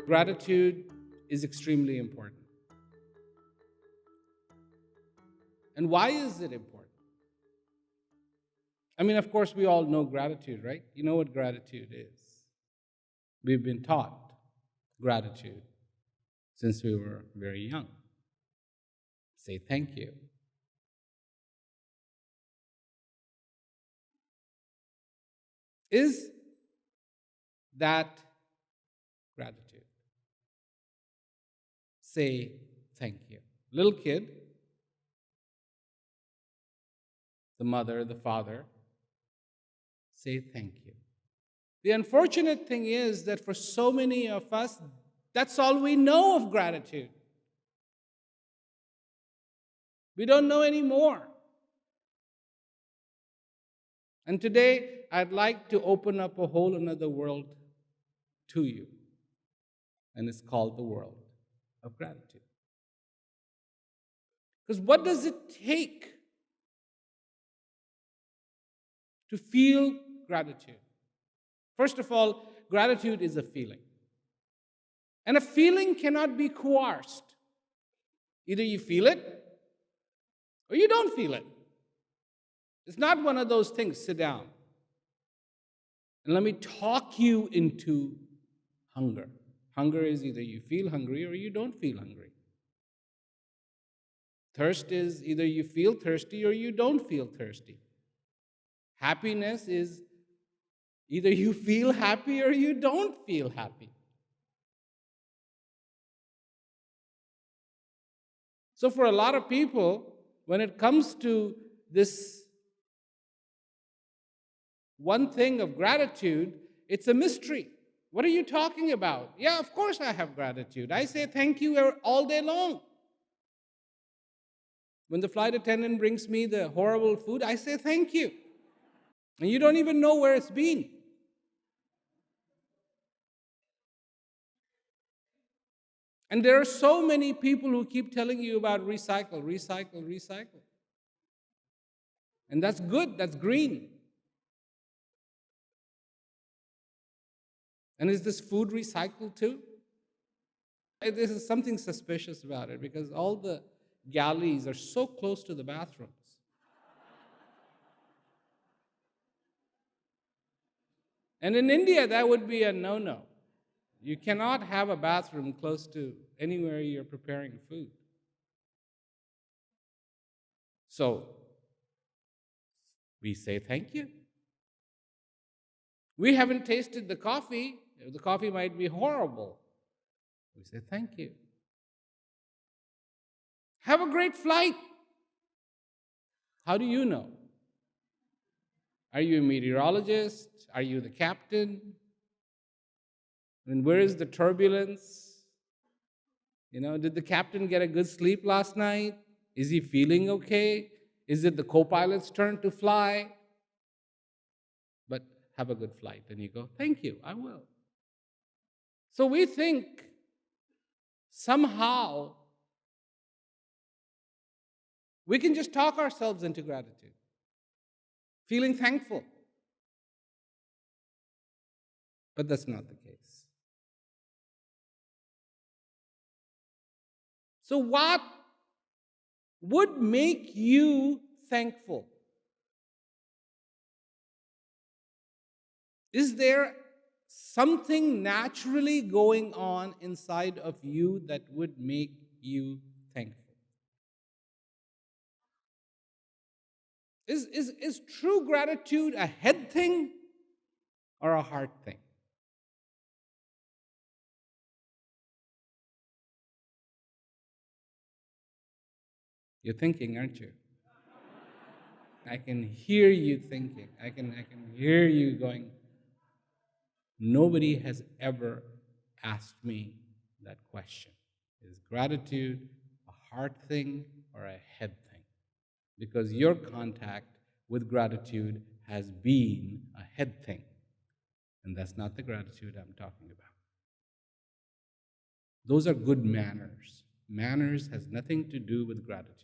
Gratitude is extremely important. And why is it important? I mean, of course, we all know gratitude, right? You know what gratitude is. We've been taught gratitude since we were very young. Say thank you. Is that gratitude? Say thank you. Little kid, the mother, the father, say thank you. The unfortunate thing is that for so many of us, that's all we know of gratitude. We don't know any more. And today, I'd like to open up a whole another world to you. And it's called the world of gratitude. Because what does it take to feel gratitude? First of all, gratitude is a feeling. And a feeling cannot be coerced. Either you feel it or you don't feel it. It's not one of those things, sit down and let me talk you into hunger. Hunger is either you feel hungry or you don't feel hungry. Thirst is either you feel thirsty or you don't feel thirsty. Happiness is either you feel happy or you don't feel happy. So for a lot of people, when it comes to this one thing of gratitude, it's a mystery. What are you talking about? Yeah, of course I have gratitude. I say thank you all day long. When the flight attendant brings me the horrible food, I say thank you. And you don't even know where it's been. And there are so many people who keep telling you about recycle, recycle, recycle. And that's good, that's green. And is this food recycled too? There's something suspicious about it because all the galleys are so close to the bathrooms. And in India, that would be a no-no. You cannot have a bathroom close to anywhere you're preparing food. So we say thank you. We haven't tasted the coffee. The coffee might be horrible. We say thank you. Have a great flight. How do you know? Are you a meteorologist? Are you the captain? And where is the turbulence? Did the captain get a good sleep last night? Is he feeling okay? Is it the co-pilot's turn to fly? But have a good flight. And you go, thank you, I will. So we think somehow we can just talk ourselves into gratitude, feeling thankful. But that's not the case. So what would make you thankful? Is there something naturally going on inside of you that would make you thankful? Is true gratitude a head thing or a heart thing? You're thinking, aren't you? I can hear you thinking. I can hear you going. Nobody has ever asked me that question. Is gratitude a heart thing or a head thing? Because your contact with gratitude has been a head thing. And that's not the gratitude I'm talking about. Those are good manners. Manners has nothing to do with gratitude.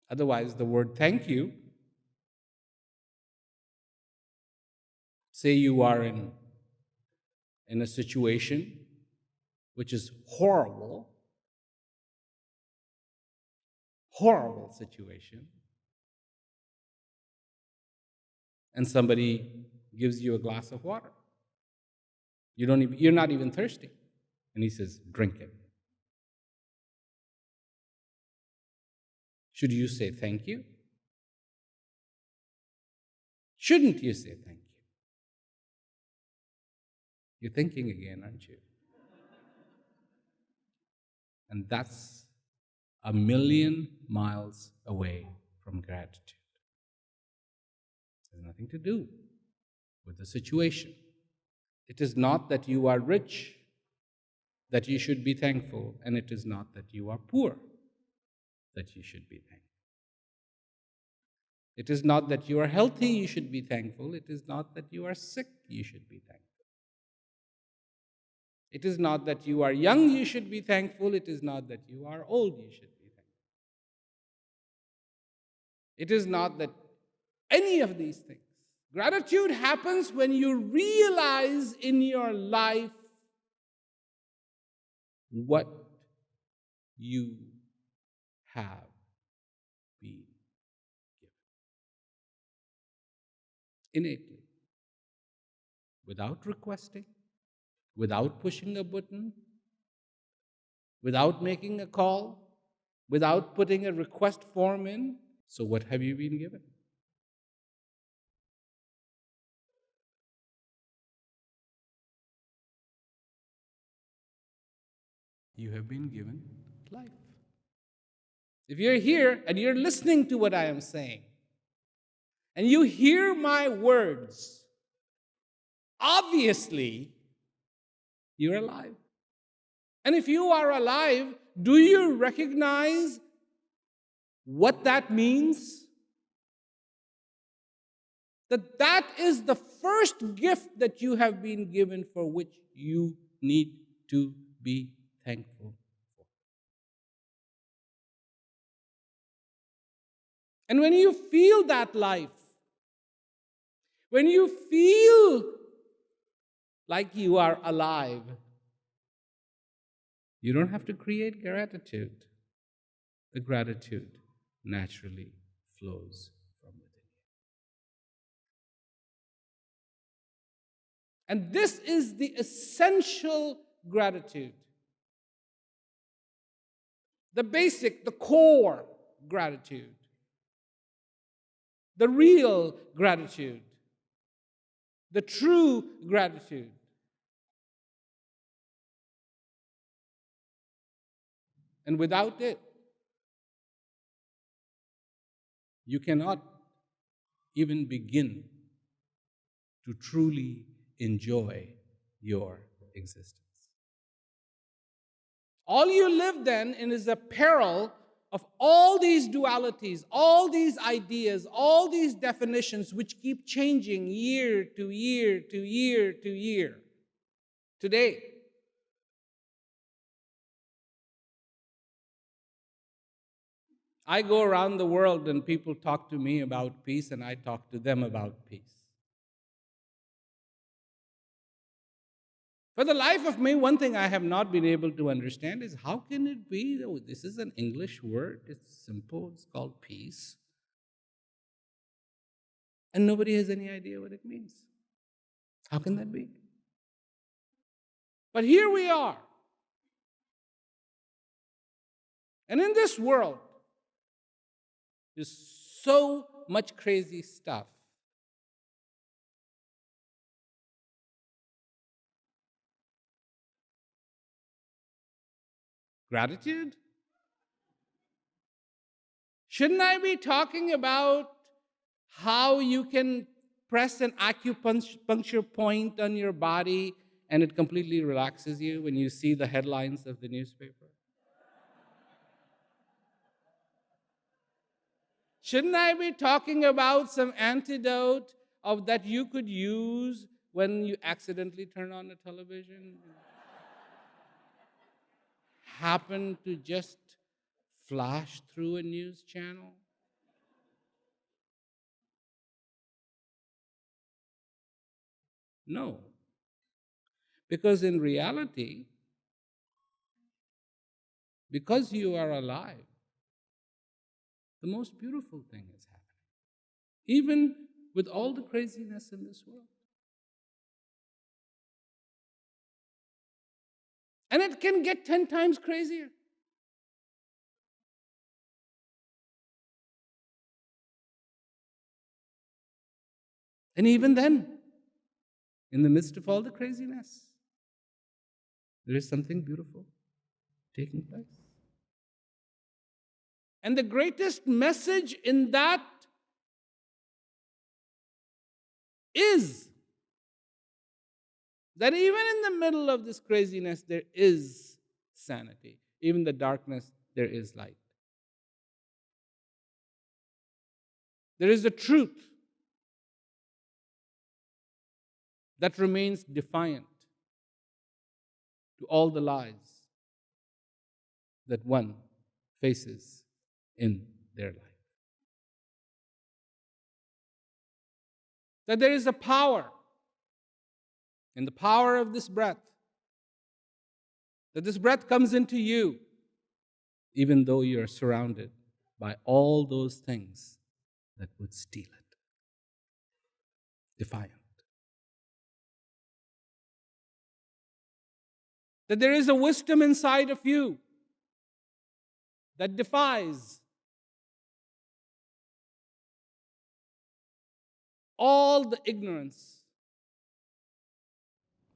Otherwise, the word thank you, say you are in a situation which is horrible, horrible situation, and somebody gives you a glass of water. You're not even thirsty. And he says, drink it. Should you say thank you? Shouldn't you say thank you? You're thinking again, aren't you? And that's a million miles away from gratitude. It has nothing to do with the situation. It is not that you are rich that you should be thankful, and it is not that you are poor that you should be thankful. It is not that you are healthy you should be thankful. It is not that you are sick you should be thankful. It is not that you are young you should be thankful. It is not that you are old you should be thankful. It is not that any of these things. Gratitude happens when you realize in your life what you have been given. Innately. Without requesting, without pushing a button, without making a call, without putting a request form in. So what have you been given? You have been given life. If you're here and you're listening to what I am saying, and you hear my words, obviously, you're alive. And if you are alive, do you recognize what that means? That is the first gift that you have been given, for which you need to be thankful for. And when you feel that life, when you feel like you are alive, you don't have to create gratitude. The gratitude naturally flows from within you. And this is the essential gratitude. The basic, the core gratitude. The real gratitude. The true gratitude. And without it, you cannot even begin to truly enjoy your existence. All you live then in is a peril of all these dualities, all these ideas, all these definitions which keep changing year to year to year to year. Today, I go around the world and people talk to me about peace and I talk to them about peace. For the life of me, one thing I have not been able to understand is how can it be that this is an English word, it's simple, it's called peace, and nobody has any idea what it means. How can that be? But here we are. And in this world, there's so much crazy stuff. Gratitude? Shouldn't I be talking about how you can press an acupuncture point on your body and it completely relaxes you when you see the headlines of the newspaper? Shouldn't I be talking about some antidote of that you could use when you accidentally turn on the television? Happen to just flash through a news channel? No. Because in reality, because you are alive, the most beautiful thing is happening, even with all the craziness in this world. And it can get 10 times crazier. And even then, in the midst of all the craziness, there is something beautiful taking place. And the greatest message in that is that even in the middle of this craziness, there is sanity. Even in the darkness, there is light. There is a truth that remains defiant to all the lies that one faces in their life. That there is a power in the power of this breath. That this breath comes into you even though you are surrounded by all those things that would steal it. Defiant. That there is a wisdom inside of you that defies all the ignorance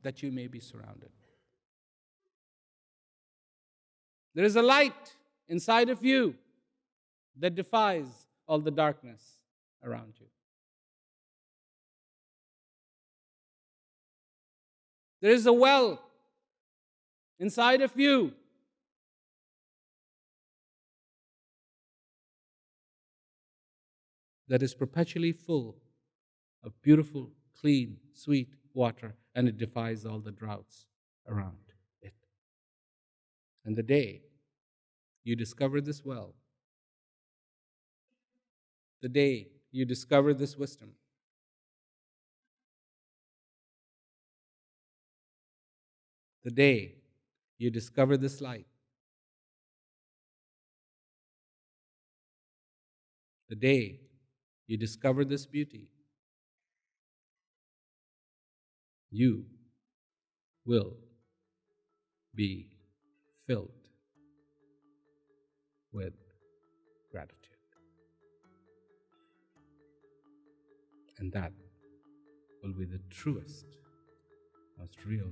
that you may be surrounded with. There is a light inside of you that defies all the darkness around you. There is a well inside of you that is perpetually full of beautiful, clean, sweet water, and it defies all the droughts around it. And the day you discover this well, the day you discover this wisdom, the day you discover this light, the day you discover this beauty, you will be filled with gratitude. And that will be the truest, most real